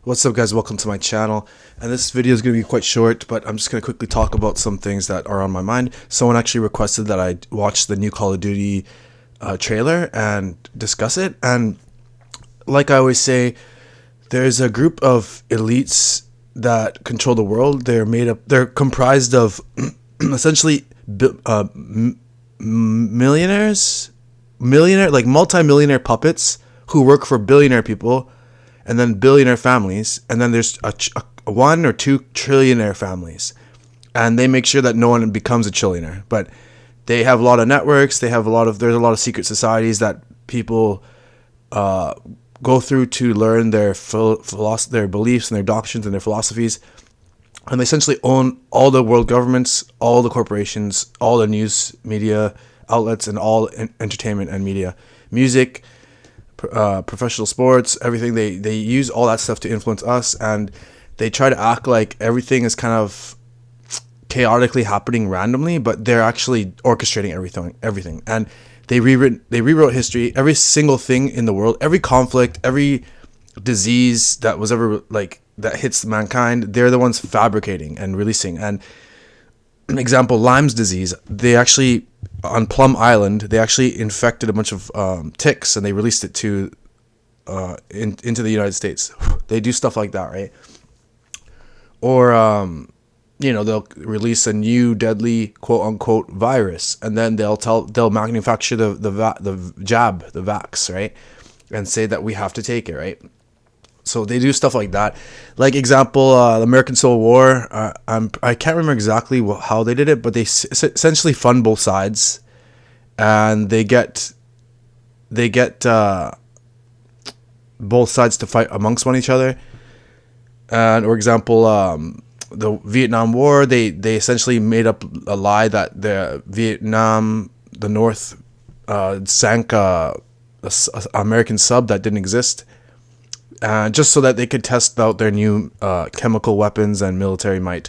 What's up, guys? Welcome to my channel. And this video is going to be quite short, but I'm just going to quickly talk about some things that are on my mind. Someone actually requested that I watch the new Call of Duty trailer and discuss it. And like I always say, there's a group of elites that control the world. They're comprised of essentially multi-millionaire puppets who work for billionaire people, and then billionaire families, and then there's a 1 or 2 trillionaire families, and they make sure that no one becomes a trillionaire. But they have a lot of networks. There's a lot of secret societies that people go through to learn their beliefs and their doctrines and their philosophies, and they essentially own all the world governments, all the corporations, all the news media outlets, and all entertainment and media, music, professional sports, everything. They use all that stuff to influence us, and they try to act like everything is kind of chaotically happening randomly, but they're actually orchestrating everything. And they rewrote history. Every single thing in the world, every conflict, every disease that was ever that hits mankind, they're the ones fabricating and releasing. And an example, Lyme's disease, they actually, on Plum Island, they actually infected a bunch of ticks, and they released it to into the United States. They do stuff like that, right? Or they'll release a new deadly quote unquote virus, and then they'll manufacture the jab, the vax, right, and say that we have to take it, right? So they do stuff like that. Like example, the American Civil War. I can't remember exactly how they did it, but they essentially fund both sides, and they get both sides to fight amongst each other. And for example, the Vietnam War, they essentially made up a lie that the North sank a American sub that didn't exist. Just so that they could test out their new chemical weapons and military might.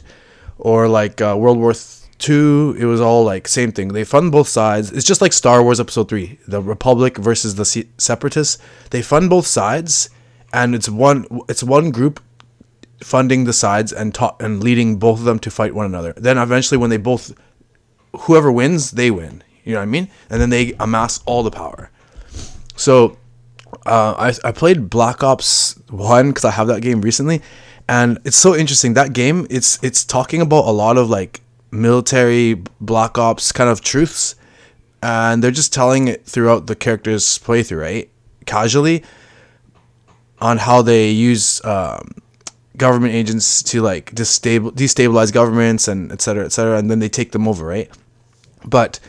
Or like World War II, it was all like same thing. They fund both sides. It's just like Star Wars Episode 3, the Republic versus the Separatists. They fund both sides, and it's one group funding the sides and leading both of them to fight one another. Then eventually, when whoever wins, they win. You know what I mean? And then they amass all the power. So I played Black Ops 1 because I have that game recently, and it's so interesting. That game, it's talking about a lot of like military Black Ops kind of truths, and they're just telling it throughout the characters' playthrough, right? Casually, on how they use government agents to like destabilize governments and et cetera, and then they take them over, right? But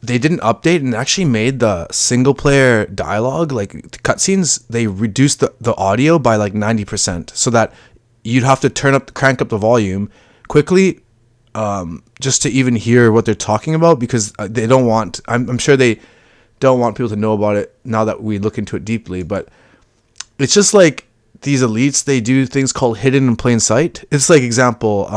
they didn't update and actually made the single player dialogue, like the cutscenes, they reduced the audio by like 90%, so that you'd have to crank up the volume quickly just to even hear what they're talking about, because they don't want, I'm sure they don't want people to know about it now that we look into it deeply. But it's just like these elites, they do things called hidden in plain sight. It's like example,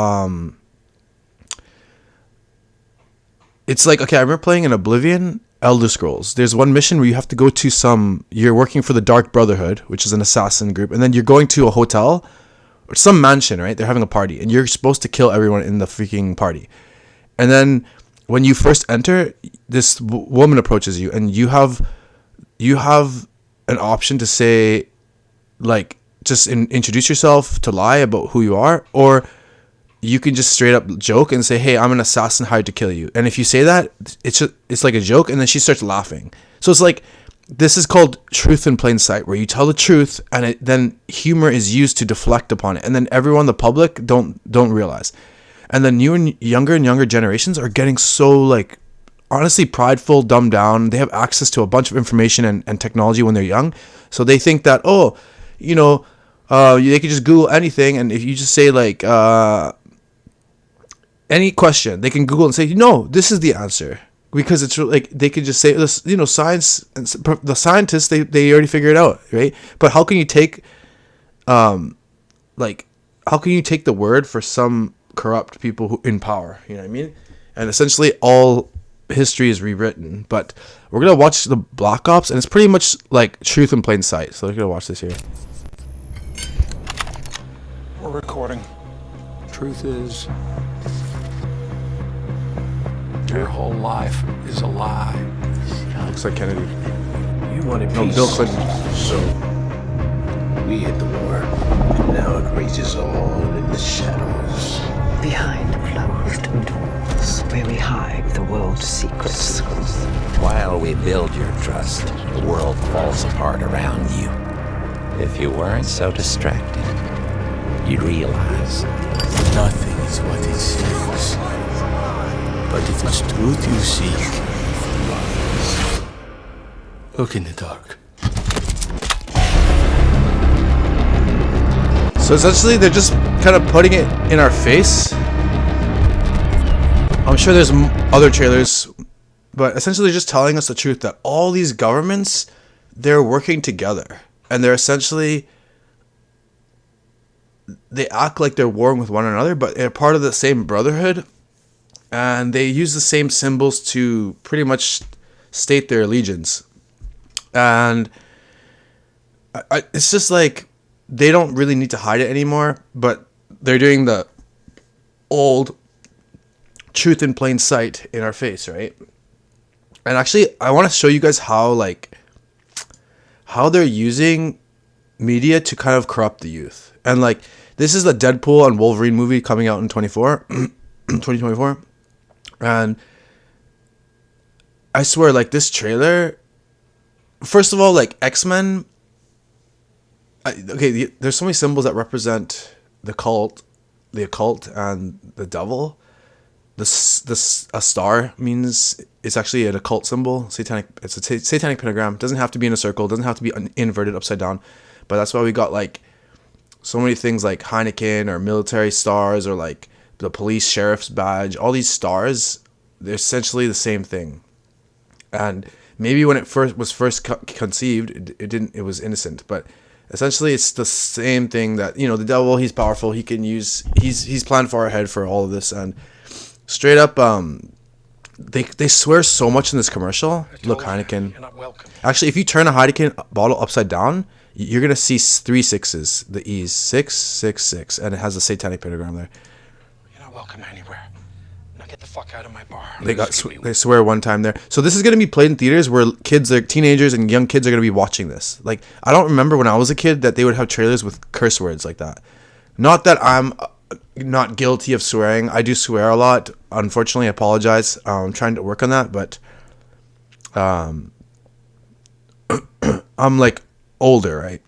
it's like, okay, I remember playing in Oblivion, Elder Scrolls. There's one mission where you have to go to you're working for the Dark Brotherhood, which is an assassin group, and then you're going to a hotel or some mansion, right? They're having a party, and you're supposed to kill everyone in the freaking party. And then when you first enter, this woman approaches you, and you have an option to say, like, just introduce yourself, to lie about who you are, or you can just straight up joke and say, hey, I'm an assassin hired to kill you. And if you say that, it's like a joke, and then she starts laughing. So it's like, this is called truth in plain sight, where you tell the truth, and then humor is used to deflect upon it. And then everyone, the public, don't realize. And the younger generations are getting so, like, honestly prideful, dumbed down. They have access to a bunch of information and technology when they're young. So they think that, they could just Google anything, and if you just say like any question, they can Google and say, no, this is the answer, because it's like they could just say this, science, and the scientists, they already figured it out, right? But how can you take how can you take the word for some corrupt people who in power? You know what I mean? And essentially all history is rewritten. But we're gonna watch the Black Ops, and it's pretty much like truth in plain sight. So we're gonna watch this here. We're recording. Truth is, your whole life is a lie. Looks like Kennedy. You wanted No, peace. Bill Clinton. So, we hit the war. And now it rages on in the shadows. Behind closed doors, where we hide the world's secrets. While we build your trust, the world falls apart around you. If you weren't so distracted, you'd realize Nothing is what it seems. But if it's truth you seek, look in the dark. So essentially, they're just kind of putting it in our face. I'm sure there's other trailers, but essentially just telling us the truth that all these governments, they're working together. And they're essentially, they act like they're warring with one another, but they're part of the same brotherhood. And they use the same symbols to pretty much state their allegiance. And it's just like, they don't really need to hide it anymore, but they're doing the old truth in plain sight in our face, right? And actually, I want to show you guys how they're using media to kind of corrupt the youth. And like, this is the Deadpool and Wolverine movie coming out in 2024. And I swear, like, this trailer, first of all, like, X-Men, okay, there's so many symbols that represent the occult, and the devil. A star means it's actually an occult symbol, satanic. It's a satanic pentagram. It doesn't have to be in a circle. It doesn't have to be inverted upside down. But that's why we got like so many things like Heineken or military stars or like the police sheriff's badge. All these stars, they're essentially the same thing. And maybe when it was first conceived, it was innocent, but essentially it's the same thing that, you know, the devil, he's powerful. He can use, he's planned far ahead for all of this. And straight up, they swear so much in this commercial. Look, Heineken. You're not welcome. Actually, if you turn a Heineken bottle upside down, you're gonna see 3 6s, the E's, 666, and it has a satanic pentagram there. You're not welcome anywhere. Now get the fuck out of my bar. They swear one time there. So this is gonna be played in theaters where teenagers and young kids are gonna be watching this. Like, I don't remember when I was a kid that they would have trailers with curse words like that. Not that I'm not guilty of swearing. I do swear a lot. Unfortunately, I apologize. I'm trying to work on that, but I'm like older, right?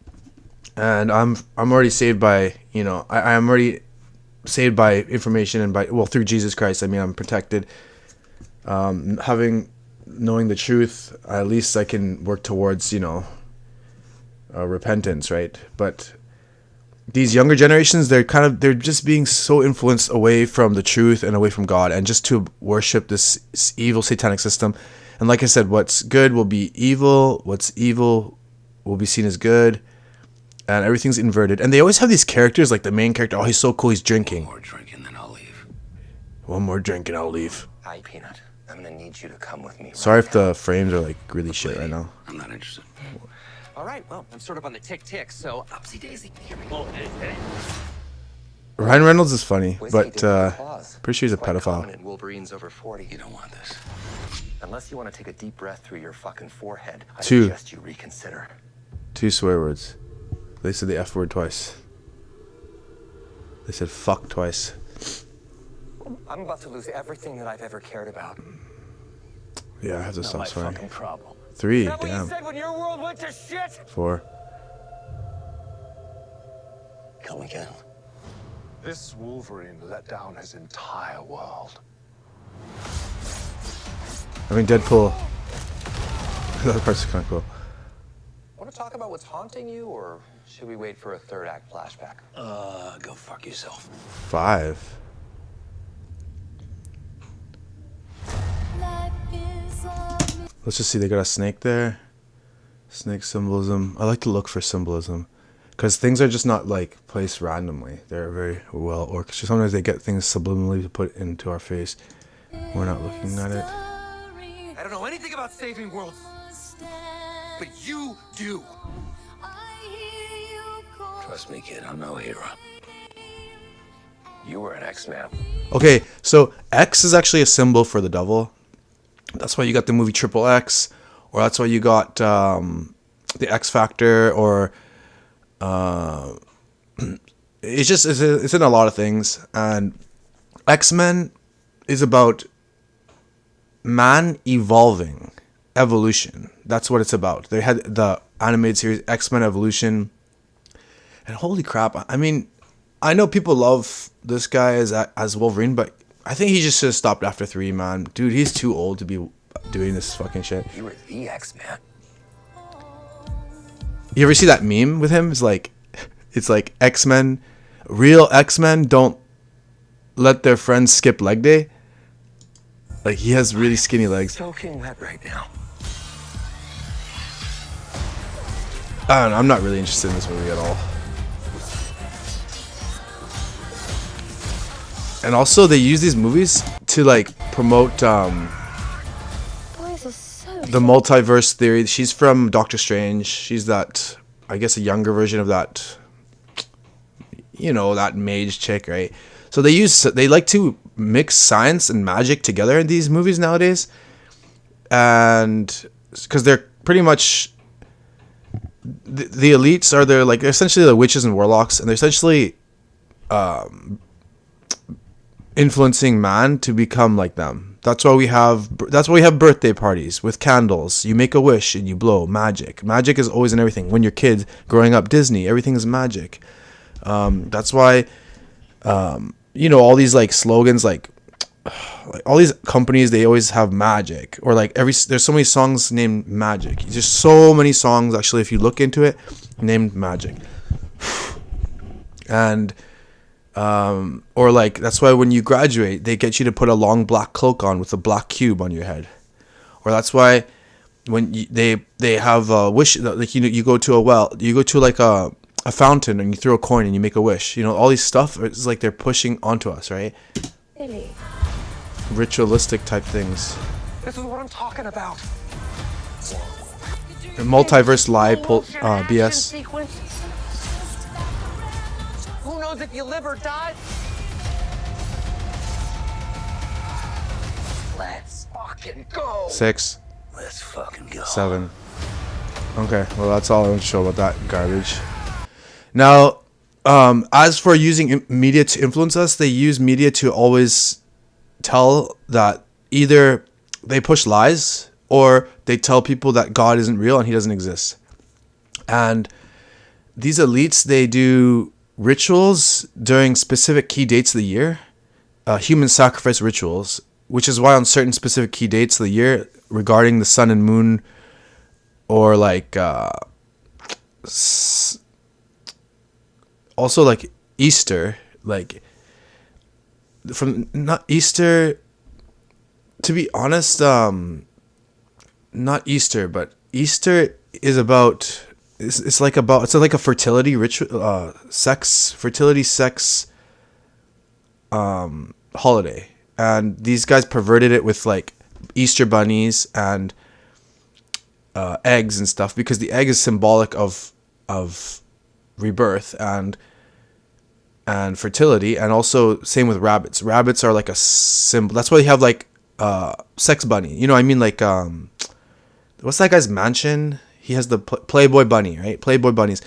And I'm already saved by, you know, I'm already saved by information and through Jesus Christ. I mean, I'm protected. Knowing the truth, at least I can work towards, you know, repentance, right? But these younger generations, they're just being so influenced away from the truth and away from God, and just to worship this evil satanic system. And like I said, what's good will be evil. What's evil will be seen as good. And everything's inverted. And they always have these characters, like the main character. Oh, he's so cool. He's drinking. One more drink and then I'll leave. One more drink and I'll leave. Hi, Peanut. I'm gonna need you to come with me. Sorry if the frames are like really shit right now. I'm not interested. All right, well, I'm sort of on the tick, so upsy daisy. Here we go. Ryan Reynolds is funny, Whiskey but didn't have claws. pretty sure he's a Quite pedophile. common in Wolverines over 40. You don't want this. Unless you want to take a deep breath through your fucking forehead, I 2. suggest you reconsider. 2 swear words. They said the F word twice. They said fuck twice. I'm about to lose everything that I've ever cared about. Yeah, I have to Not stop my swearing. fucking problem. 3, Is that what you damn. said when your world went to shit? 4. Come again. This Wolverine let down his entire world. I mean, Deadpool. That part's kind of cool. Want to talk about what's haunting you, or should we wait for a third act flashback? Go fuck yourself. 5. Let's just see, they got a snake there. Snake symbolism. I like to look for symbolism, because things are just not like placed randomly. They're very well orchestrated. Sometimes they get things subliminally to put into our face. We're not looking at it. I don't know anything about saving worlds, but you do. Trust me, kid, I'm no hero. You were an X-Man. Okay, so X is actually a symbol for the devil. That's why you got the movie Triple X, or that's why you got the X Factor, or it's in a lot of things. And X-Men is about man evolving, evolution. That's what it's about. They had the animated series X-Men Evolution, and holy crap! I mean, I know people love this guy as Wolverine, but I think he just should have stopped after 3, man. Dude, he's too old to be doing this fucking shit. You were the X-Man. You ever see that meme with him? It's like X-Men, real X-Men don't let their friends skip leg day. Like, he has really skinny legs. Soaking wet right now. I don't know, I'm not really interested in this movie at all. And also, they use these movies to like promote Boys are so the multiverse theory. She's from Doctor Strange. She's that, I guess, a younger version of that, you know, that mage chick, right? So they like to mix science and magic together in these movies nowadays, and because they're pretty much the elites are they're essentially the witches and warlocks, and they're essentially influencing man to become like them. That's why we have birthday parties with candles. You make a wish and you blow magic. Magic is always in everything. When you're kids growing up, Disney, everything is magic. That's why you know, all these like slogans, like all these companies, they always have magic, or like there's so many songs named magic. There's so many songs actually, if you look into it, named magic. And or like that's why when you graduate, they get you to put a long black cloak on with a black cube on your head. Or that's why when they have a wish, like, you know, you go to a well, you go to like a fountain and you throw a coin and you make a wish. You know, all these stuff, it's like they're pushing onto us, right? silly. Ritualistic type things. This is what I'm talking about. Multiverse lie BS. Who knows if you live or die? Let's fucking go. 6, Let's fucking go. 7. Okay, well that's all I want to show about that garbage. Now, as for using media to influence us, they use media to always tell that either they push lies or they tell people that God isn't real and he doesn't exist. And these elites, they do rituals during specific key dates of the year, human sacrifice rituals, which is why on certain specific key dates of the year regarding the sun and moon, or like also like Easter, like from not Easter, to be honest, not Easter, but Easter is about it's like a fertility ritual, fertility sex holiday, and these guys perverted it with like Easter bunnies and eggs and stuff, because the egg is symbolic of rebirth and fertility. And also same with rabbits. Rabbits are like a symbol. That's why they have like sex bunny, you know what I mean, like what's that guy's mansion? He has the Playboy bunny, right? Playboy bunnies.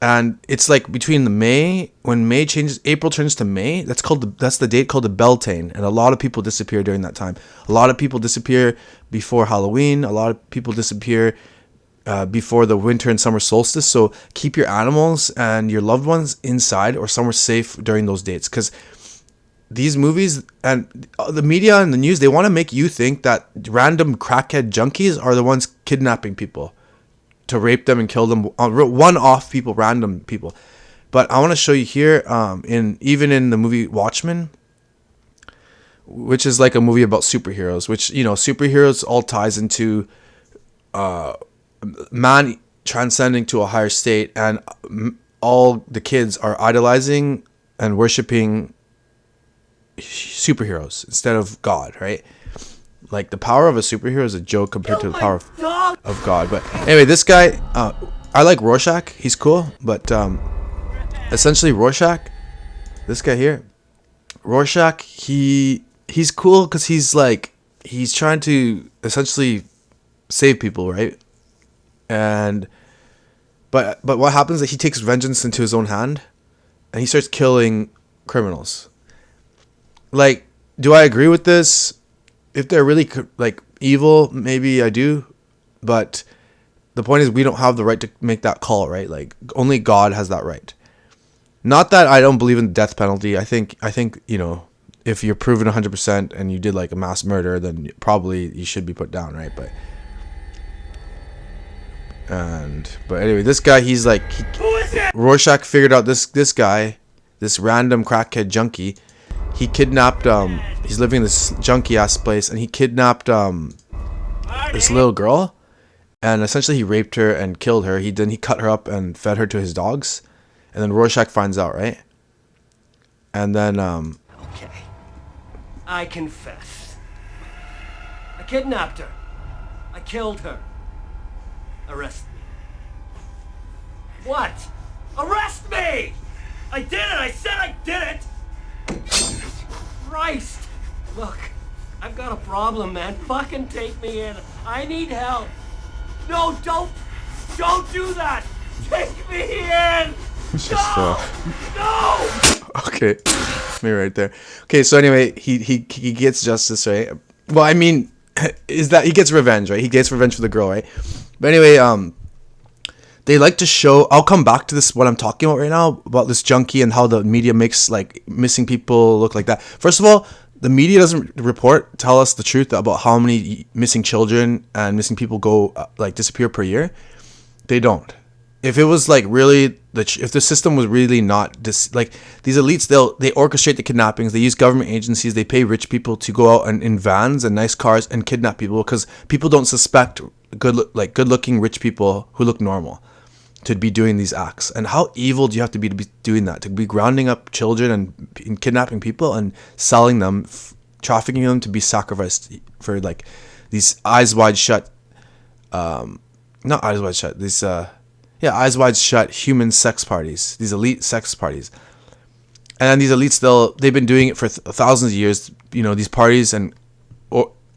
And it's like between when May changes, April turns to May, that's the date called the Beltane. And a lot of people disappear during that time. A lot of people disappear before Halloween. A lot of people disappear before the winter and summer solstice. So keep your animals and your loved ones inside or somewhere safe during those dates. Because these movies and the media and the news, they want to make you think that random crackhead junkies are the ones kidnapping people to rape them and kill them, one-off people, random people. But I want to show you here, even in the movie Watchmen, which is like a movie about superheroes, which, you know, superheroes all ties into man transcending to a higher state, and all the kids are idolizing and worshiping superheroes instead of God, right? Like the power of a superhero is a joke compared to the power of God. But anyway, this guy, I like Rorschach. He's cool. But essentially Rorschach, this guy here, Rorschach, he's cool because he's trying to essentially save people, right? And but what happens is that he takes vengeance into his own hand, and he starts killing criminals. Like, do I agree with this? If they're really like evil, maybe I do, but the point is we don't have the right to make that call, right? Like, only God has that right. Not that I don't believe in the death penalty. I think you know, if you're proven 100% and you did like a mass murder, then probably you should be put down, right? But anyway, this guy, he's like, Rorschach figured out this guy, this random crackhead junkie. He kidnapped he's living in this junky ass place, and he kidnapped this little girl, and essentially he raped her and killed her. He cut her up and fed her to his dogs, and then Rorschach finds out, right? And then Okay, I confess. I kidnapped her. I killed her. Arrest me. What? Arrest me! I did it! I said I did it! Christ! Look, I've got a problem, man. Fucking take me in. I need help. No, don't do that! Take me in! No! Okay, me right there. Okay, so anyway, he gets justice, right? Well, I mean, is that he gets revenge, right? He gets revenge for the girl, right? But anyway, they like to show. I'll come back to this, what I'm talking about right now, about this junkie and how the media makes like missing people look like that. First of all, the media doesn't tell us the truth about how many missing children and missing people go like disappear per year. They don't. If it was like really if the system was really not like these elites, they orchestrate the kidnappings. They use government agencies. They pay rich people to go out and in vans and nice cars and kidnap people because people don't suspect good-looking rich people who look normal to be doing these acts. And how evil do you have to be doing that? To be grounding up children and kidnapping people and selling them, trafficking them to be sacrificed for like these eyes wide shut, not eyes wide shut. These eyes wide shut human sex parties. These elite sex parties. And these elites, they've been doing it for thousands of years. You know, these parties and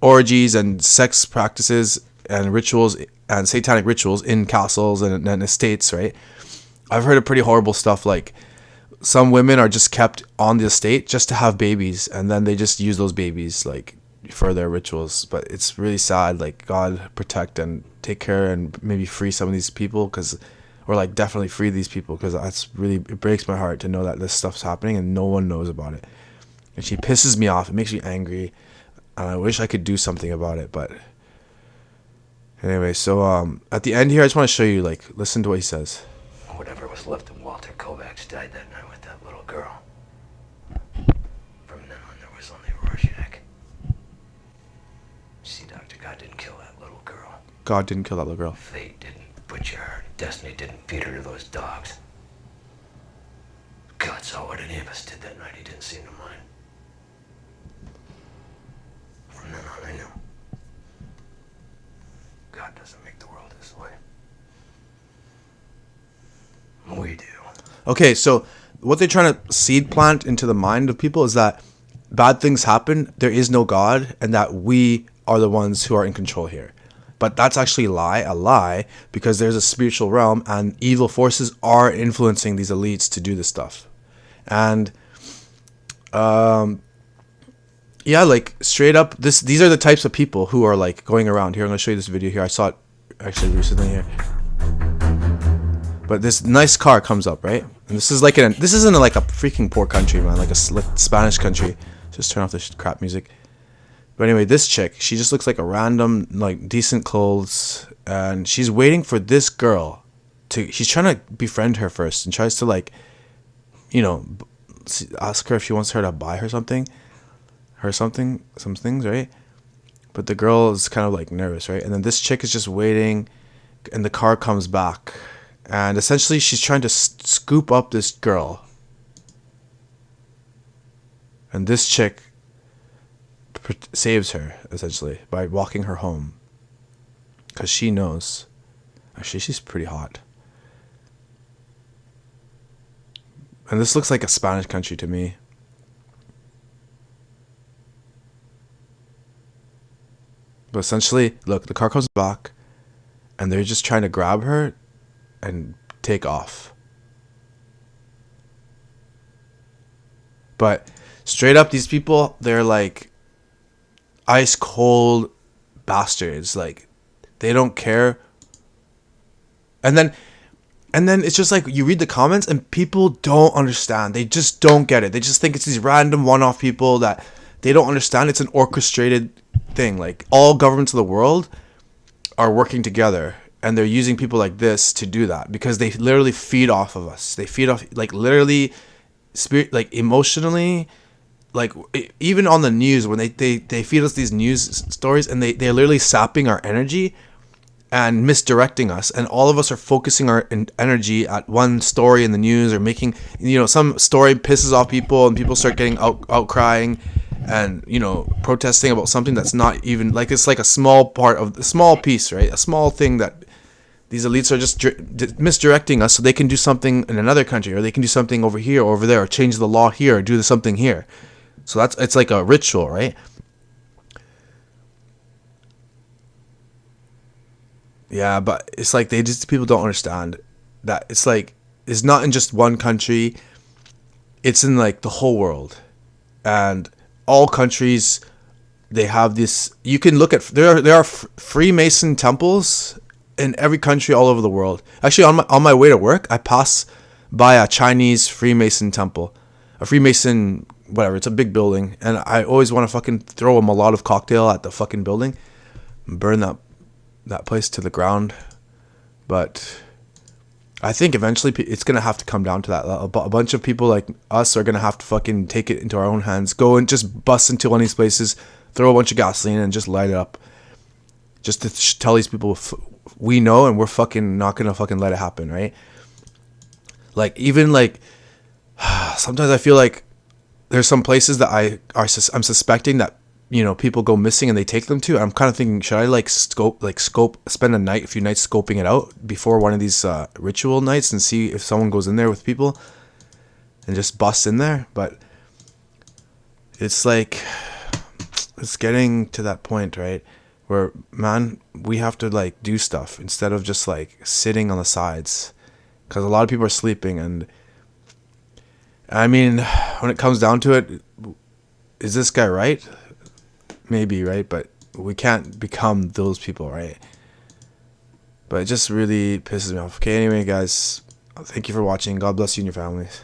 orgies and sex practices and rituals and satanic rituals in castles and estates, right? I've heard of pretty horrible stuff, like some women are just kept on the estate just to have babies, and then they just use those babies like for their rituals. But it's really sad. Like, God protect and take care and maybe free some of these people, or like definitely free these people, because it breaks my heart to know that this stuff's happening and no one knows about it. And she pisses me off. It makes me angry, and I wish I could do something about it. But anyway, so at the end here, I just want to show you, like, listen to what he says. Whatever was left of Walter Kovacs died that night with that little girl. From then on, there was only Rorschach. See, Doctor, God didn't kill that little girl. God didn't kill that little girl. Fate didn't butcher her. Destiny didn't feed her to those dogs. God saw what any of us did that night. He didn't seem to mind. From then on, I knew. God doesn't make the world this way. We do. Okay, so what they're trying to seed plant into the mind of people is that bad things happen, there is no God, and that we are the ones who are in control here. But that's actually a lie, because there's a spiritual realm, and evil forces are influencing these elites to do this stuff. And yeah, like, straight up, these are the types of people who are like going around here. I'm gonna show you this video here. I saw it actually recently here. But this nice car comes up, right? And this is like this isn't like a freaking poor country, man, like a Spanish country. Just turn off this crap music. But anyway, this chick, she just looks like a random, like, decent clothes, and she's waiting for this girl she's trying to befriend her first, and tries to, like, you know, ask her if she wants her to buy her some things, right? But the girl is kind of like nervous, right? And then this chick is just waiting, and the car comes back, and essentially she's trying to scoop up this girl, and this chick saves her essentially by walking her home, because she knows, actually, she's pretty hot. And this looks like a Spanish country to me. But essentially, look, the car comes back, and they're just trying to grab her and take off. But straight up, these people, they're like ice cold bastards. Like, they don't care. And then it's just like you read the comments and people don't understand. They just don't get it. They just think it's these random one-off people that they don't understand. It's an orchestrated thing. Like, all governments of the world are working together, and they're using people like this to do that because they literally feed off of us. They feed off, like, literally, spirit, like, emotionally, like, even on the news when they feed us these news stories, and they're literally sapping our energy and misdirecting us, and all of us are focusing our energy at one story in the news, or making, some story pisses off people and people start getting outcrying and protesting about something that's not even, like, it's like a small piece, right? A small thing that these elites are just misdirecting us so they can do something in another country, or they can do something over here or over there, or change the law here, or do something here. So it's like a ritual, right? Yeah, but it's like people don't understand that it's like, it's not in just one country, it's in like the whole world. And all countries, they have this, you can look at, there are Freemason temples in every country all over the world. Actually, on my way to work, I pass by a Chinese Freemason temple, a Freemason whatever, it's a big building, and I always want to fucking throw a Molotov cocktail at the fucking building and burn that place to the ground. But I think eventually it's going to have to come down to that. A bunch of people like us are going to have to fucking take it into our own hands, go and just bust into one of these places, throw a bunch of gasoline and just light it up, just to tell these people we know, and we're fucking not going to fucking let it happen, right? Like, even like sometimes I feel like there's some places that I'm suspecting that people go missing and they take them to. I'm kind of thinking, should I spend a few nights scoping it out before one of these ritual nights and see if someone goes in there with people and just bust in there? But it's like, it's getting to that point, right, where, man, we have to like do stuff instead of just like sitting on the sides, because a lot of people are sleeping. And I mean, when it comes down to it, is this guy right? Maybe, right? But we can't become those people, right? But it just really pisses me off. Okay, anyway, guys, thank you for watching. God bless you and your families.